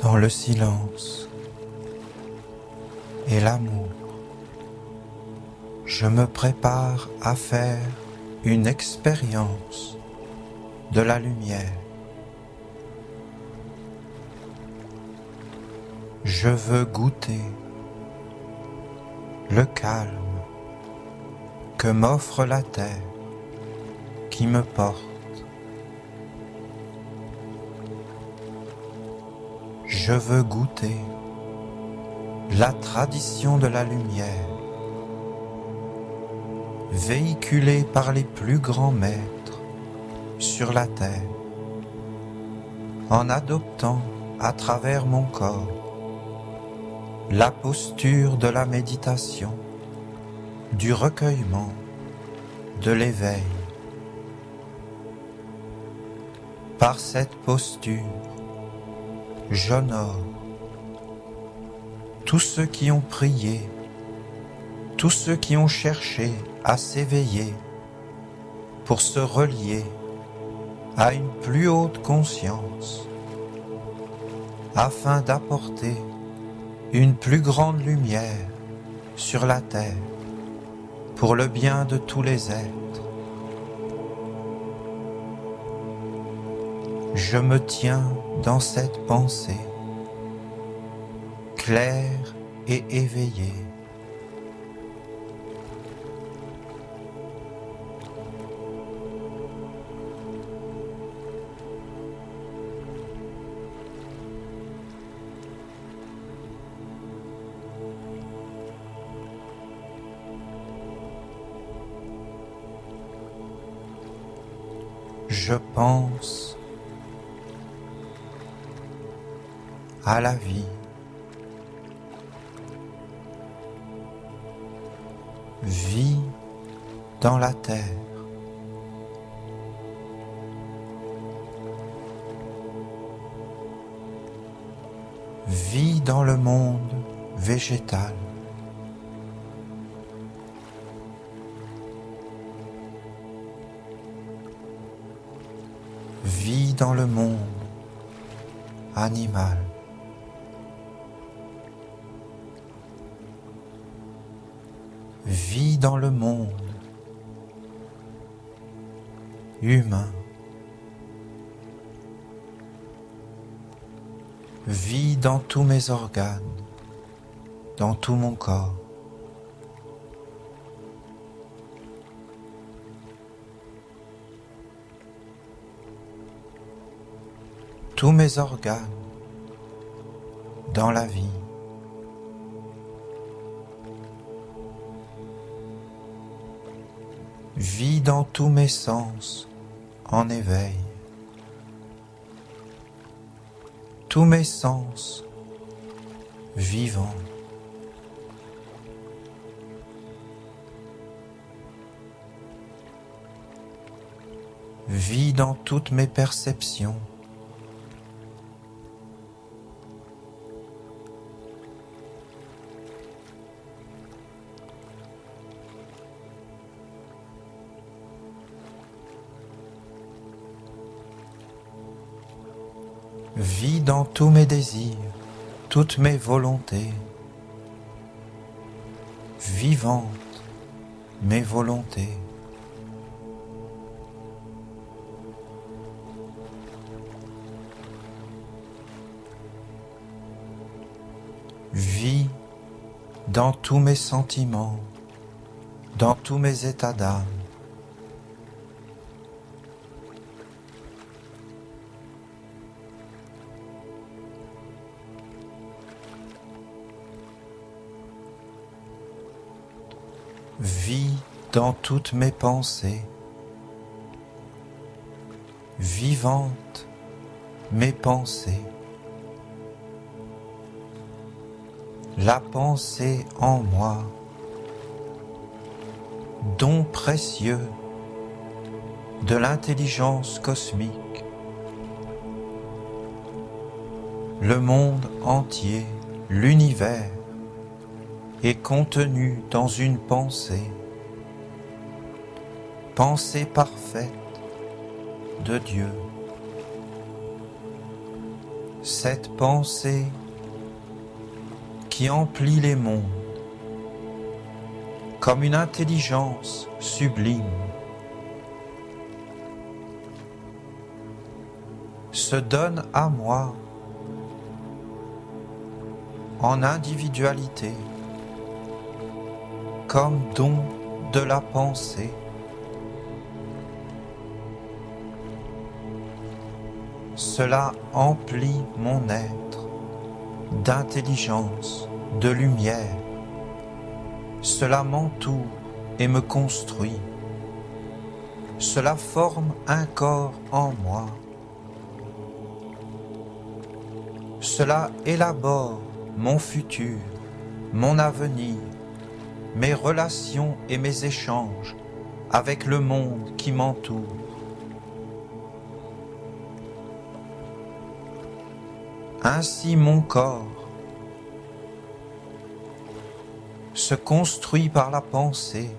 dans le silence et l'amour, je me prépare à faire une expérience de la lumière. Je veux goûter le calme que m'offre la terre qui me porte. Je veux goûter la tradition de la lumière, véhiculée par les plus grands maîtres sur la terre, en adoptant à travers mon corps la posture de la méditation, du recueillement, de l'éveil. Par cette posture, j'honore tous ceux qui ont prié, tous ceux qui ont cherché à s'éveiller pour se relier à une plus haute conscience, afin d'apporter une plus grande lumière sur la terre pour le bien de tous les êtres. Je me tiens dans cette pensée claire et éveillée. Je pense à la vie, vie dans la terre, vie dans le monde végétal, vie dans le monde animal, vie dans le monde humain, vie dans tous mes organes, dans tout mon corps. Tous mes organes dans la vie. Vie dans tous mes sens en éveil. Tous mes sens vivants. Vie dans toutes mes perceptions. Vis dans tous mes désirs, toutes mes volontés, vivantes mes volontés. Vis dans tous mes sentiments, dans tous mes états d'âme. Vis dans toutes mes pensées, vivantes mes pensées, la pensée en moi, don précieux de l'intelligence cosmique, le monde entier, l'univers, est contenu dans une pensée, pensée parfaite de Dieu. cette pensée qui emplit les mondes comme une intelligence sublime, se donne à moi en individualité comme don de la pensée. Cela emplit mon être d'intelligence, de lumière. Cela m'entoure et me construit. Cela forme un corps en moi. Cela élabore mon futur, mon avenir, mes relations et mes échanges avec le monde qui m'entoure. Ainsi mon corps se construit par la pensée,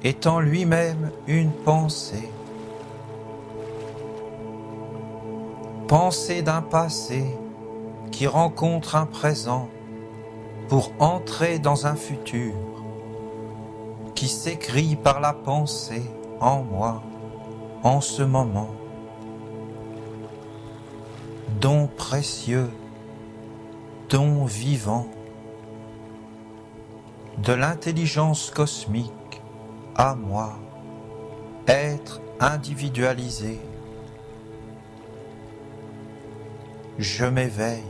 étant lui-même une pensée. Pensée d'un passé qui rencontre un présent pour entrer dans un futur qui s'écrit par la pensée en moi, en ce moment. Don précieux, don vivant, de l'intelligence cosmique à moi, être individualisé. Je m'éveille,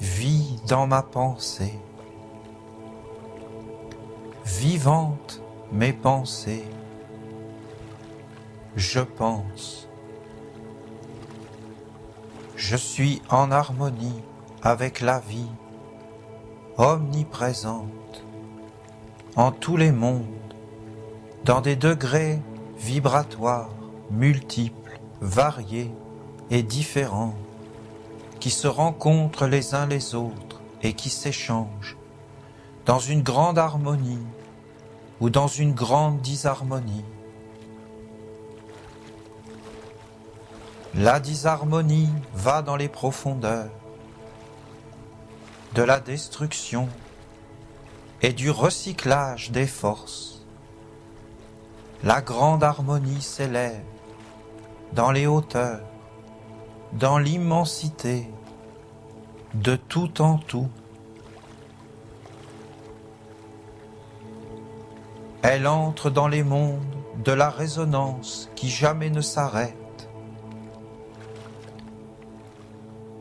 vis dans ma pensée, vivantes mes pensées, je pense. Je suis en harmonie avec la vie omniprésente en tous les mondes, dans des degrés vibratoires multiples, variés et différents, qui se rencontrent les uns les autres et qui s'échangent dans une grande harmonie ou dans une grande disharmonie. La disharmonie va dans les profondeurs de la destruction et du recyclage des forces. La grande harmonie s'élève dans les hauteurs, dans l'immensité de tout en tout. Elle entre dans les mondes de la résonance qui jamais ne s'arrête.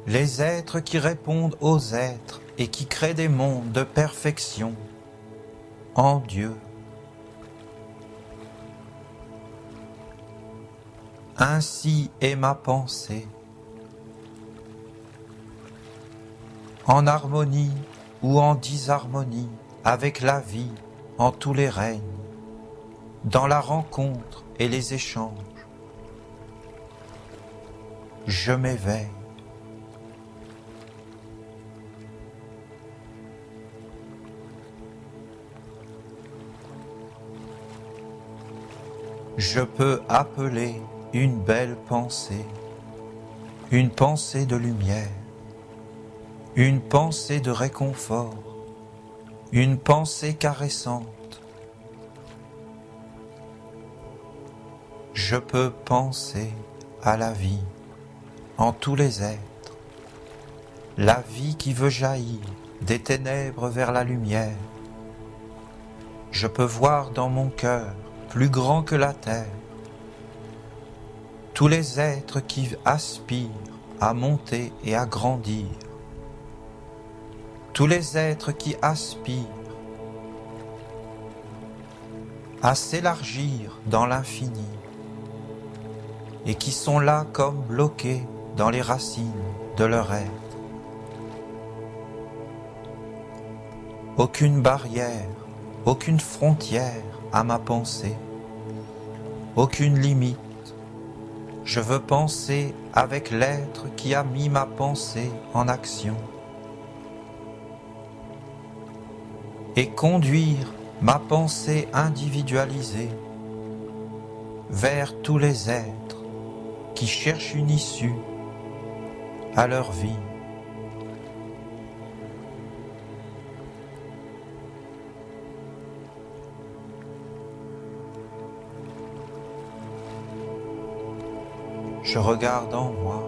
Les êtres qui répondent aux êtres et qui créent des mondes de perfection en Dieu. Ainsi est ma pensée, en harmonie ou en disharmonie avec la vie en tous les règnes, dans la rencontre et les échanges. Je m'éveille. Je peux appeler une belle pensée, une pensée de lumière, une pensée de réconfort, une pensée caressante. Je peux penser à la vie en tous les êtres, la vie qui veut jaillir des ténèbres vers la lumière. Je peux voir dans mon cœur, plus grand que la terre, tous les êtres qui aspirent à monter et à grandir, tous les êtres qui aspirent à s'élargir dans l'infini et qui sont là comme bloqués dans les racines de leur être. Aucune barrière, aucune frontière à ma pensée, aucune limite. Je veux penser avec l'être qui a mis ma pensée en action et conduire ma pensée individualisée vers tous les êtres qui cherchent une issue à leur vie. Je regarde en moi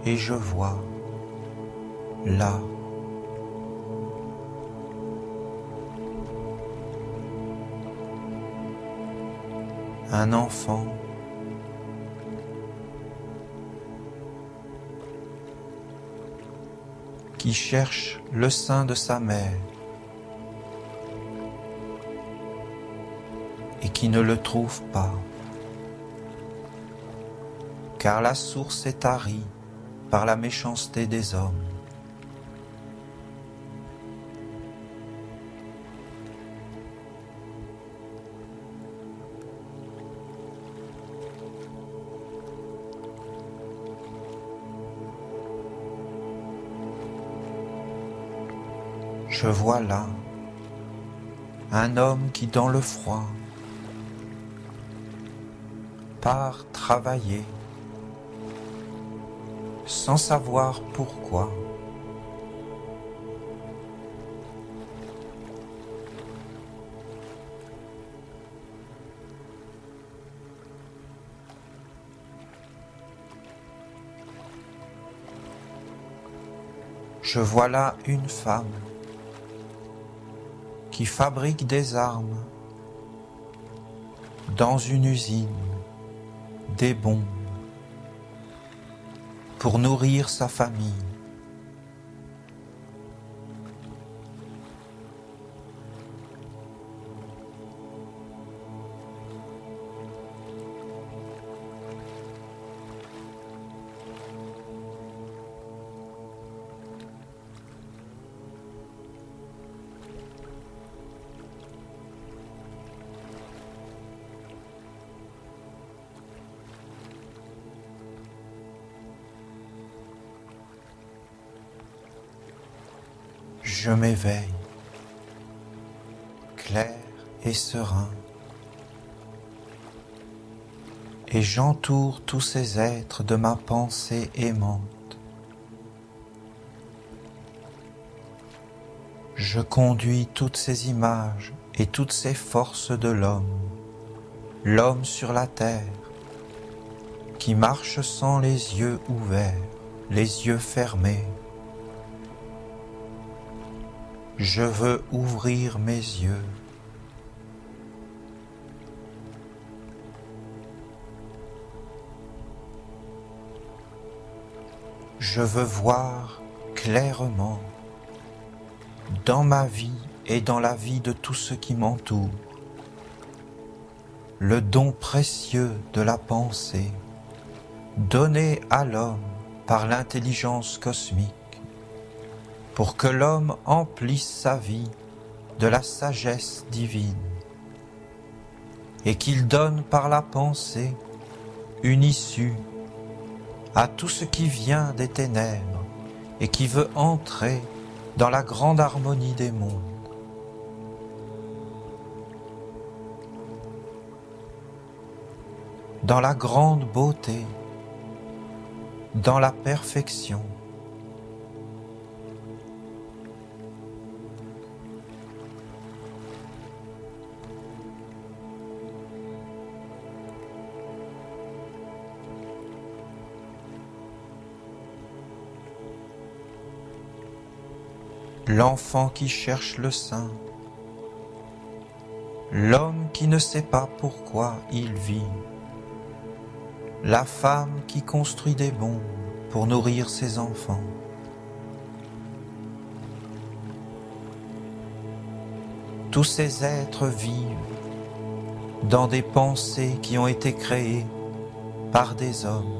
et je vois là un enfant qui cherche le sein de sa mère et qui ne le trouve pas, car la source est tarie par la méchanceté des hommes. Je vois là un homme qui, dans le froid, part travailler sans savoir pourquoi. Je vois là une femme qui fabrique des armes dans une usine, des bombes, pour nourrir sa famille. Je m'éveille, clair et serein, et j'entoure tous ces êtres de ma pensée aimante. Je conduis toutes ces images et toutes ces forces de l'homme sur la terre, qui marche sans les yeux ouverts, les yeux fermés. Je veux ouvrir mes yeux. Je veux voir clairement dans ma vie et dans la vie de tous ceux qui m'entourent le don précieux de la pensée donné à l'homme par l'intelligence cosmique, pour que l'homme emplisse sa vie de la sagesse divine et qu'il donne par la pensée une issue à tout ce qui vient des ténèbres et qui veut entrer dans la grande harmonie des mondes. Dans la grande beauté, dans la perfection. L'enfant qui cherche le sein, l'homme qui ne sait pas pourquoi il vit, la femme qui construit des bombes pour nourrir ses enfants. Tous ces êtres vivent dans des pensées qui ont été créées par des hommes.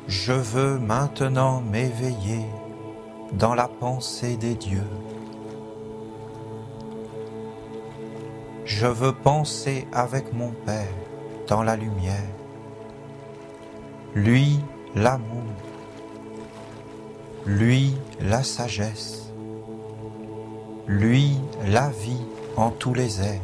Je veux maintenant m'éveiller dans la pensée des dieux. Je veux penser avec mon Père dans la lumière. Lui, l'amour. Lui, la sagesse. Lui, la vie en tous les êtres.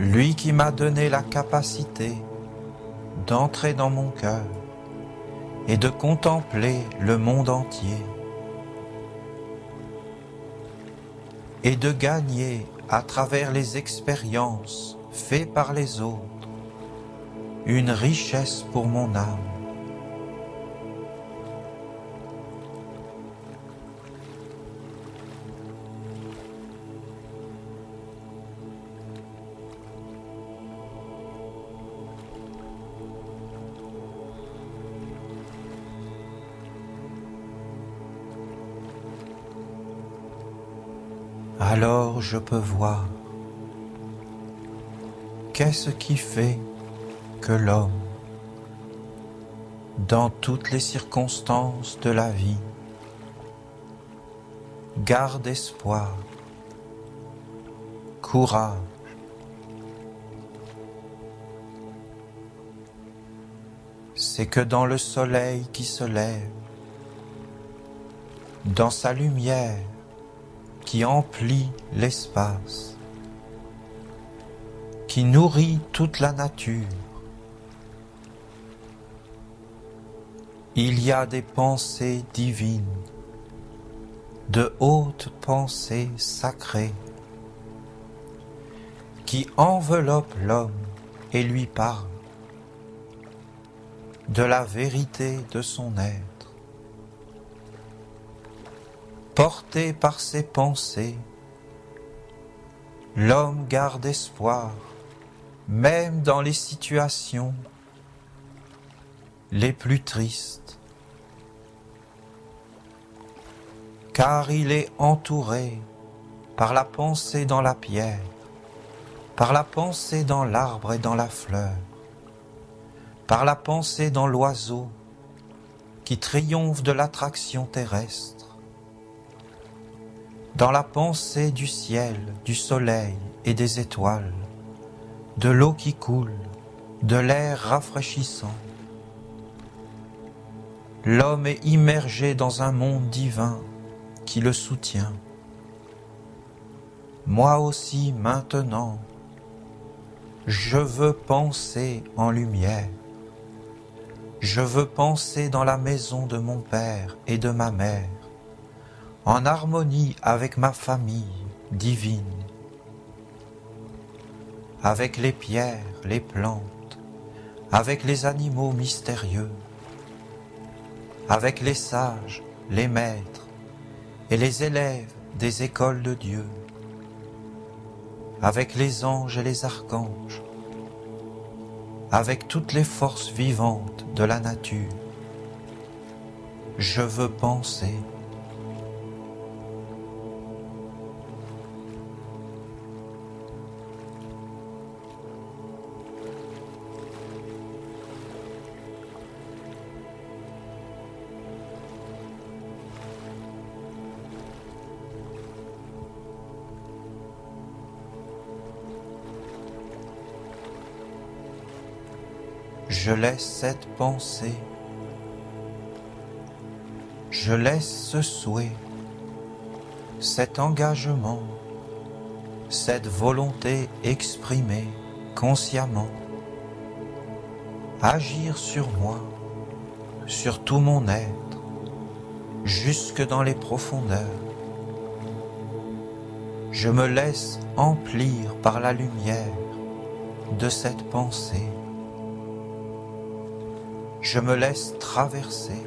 lui qui m'a donné la capacité d'entrer dans mon cœur et de contempler le monde entier et de gagner à travers les expériences faites par les autres une richesse pour mon âme. Alors je peux voir qu'est-ce qui fait que l'homme, dans toutes les circonstances de la vie, garde espoir, courage. C'est que dans le soleil qui se lève, dans sa lumière qui emplit l'espace, qui nourrit toute la nature, il y a des pensées divines, de hautes pensées sacrées, qui enveloppent l'homme et lui parlent de la vérité de son être. Porté par ces pensées, l'homme garde espoir, même dans les situations les plus tristes, car il est entouré par la pensée dans la pierre, par la pensée dans l'arbre et dans la fleur, par la pensée dans l'oiseau qui triomphe de l'attraction terrestre, dans la pensée du ciel, du soleil et des étoiles, de l'eau qui coule, de l'air rafraîchissant. L'homme est immergé dans un monde divin qui le soutient. Moi aussi maintenant, je veux penser en lumière. Je veux penser dans la maison de mon père et de ma mère, en harmonie avec ma famille divine, avec les pierres, les plantes, avec les animaux mystérieux, avec les sages, les maîtres et les élèves des écoles de Dieu, avec les anges et les archanges, avec toutes les forces vivantes de la nature. Je veux penser. Je laisse cette pensée, je laisse ce souhait, cet engagement, cette volonté exprimée consciemment, agir sur moi, sur tout mon être, jusque dans les profondeurs. Je me laisse emplir par la lumière de cette pensée. Je me laisse traverser.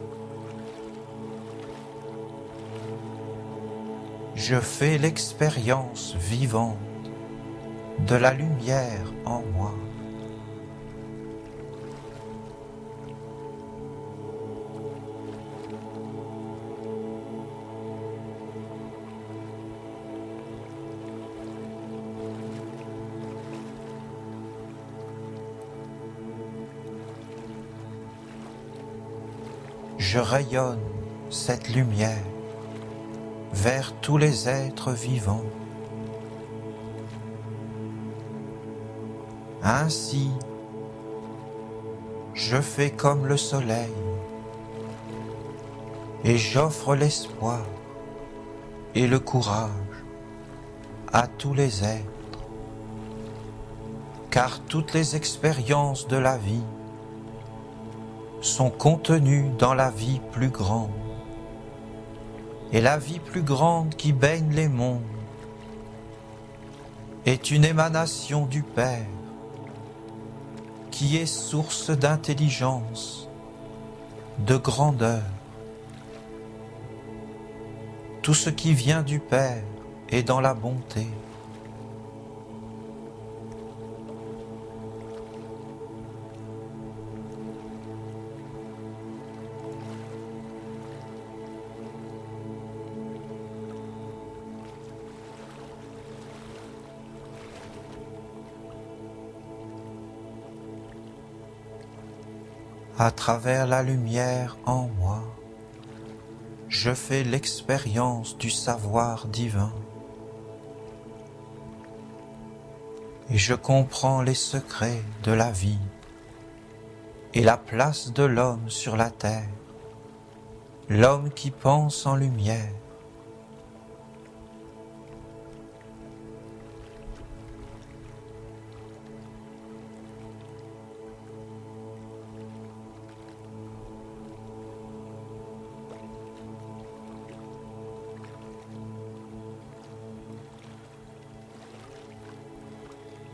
Je fais l'expérience vivante de la lumière en moi. Je rayonne cette lumière vers tous les êtres vivants. Ainsi, je fais comme le soleil et j'offre l'espoir et le courage à tous les êtres. car toutes les expériences de la vie sont contenues dans la vie plus grande. Et la vie plus grande qui baigne les mondes est une émanation du Père, qui est source d'intelligence, de grandeur. Tout ce qui vient du Père est dans la bonté. À travers la lumière en moi, je fais l'expérience du savoir divin et je comprends les secrets de la vie et la place de l'homme sur la terre, l'homme qui pense en lumière.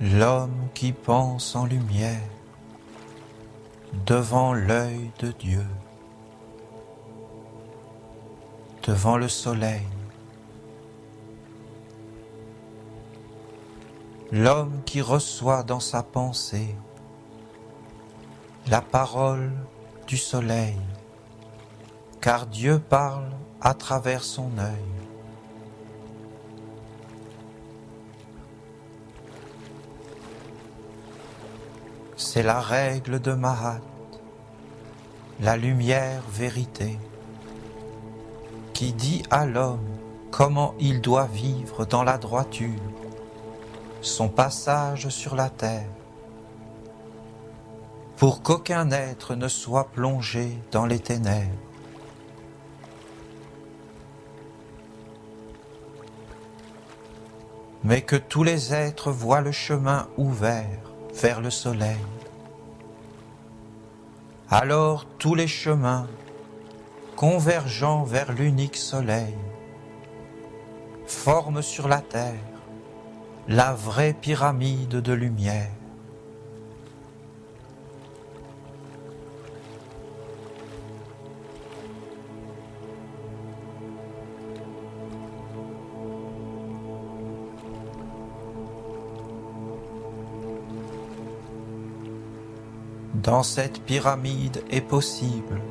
L'homme qui pense en lumière devant l'œil de Dieu, devant le soleil. L'homme qui reçoit dans sa pensée la parole du soleil, car Dieu parle à travers son œil. C'est la règle de Mahat, la lumière vérité, qui dit à l'homme comment il doit vivre dans la droiture, son passage sur la terre, pour qu'aucun être ne soit plongé dans les ténèbres. Mais que tous les êtres voient le chemin ouvert vers le soleil. Alors tous les chemins, convergeant vers l'unique soleil, forment sur la terre la vraie pyramide de lumière. Dans cette pyramide est possible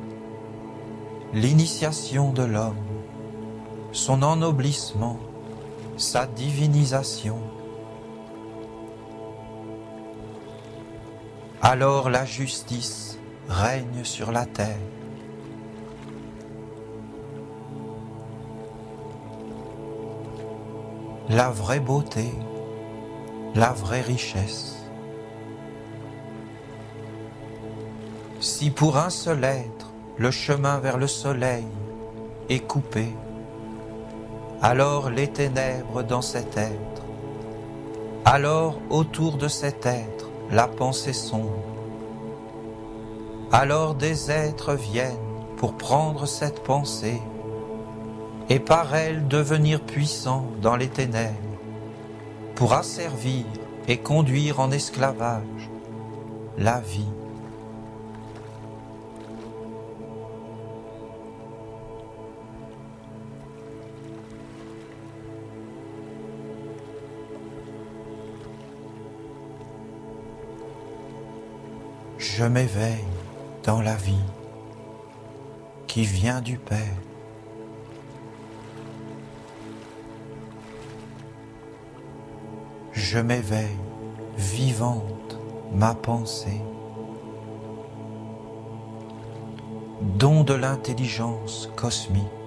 l'initiation de l'homme, son ennoblissement, sa divinisation. Alors la justice règne sur la terre. La vraie beauté, la vraie richesse. Si pour un seul être, le chemin vers le soleil est coupé, alors les ténèbres dans cet être, alors autour de cet être, la pensée sombre, alors des êtres viennent pour prendre cette pensée et par elle devenir puissants dans les ténèbres, pour asservir et conduire en esclavage la vie. Je m'éveille dans la vie qui vient du Père. Je m'éveille, vivante ma pensée, don de l'intelligence cosmique.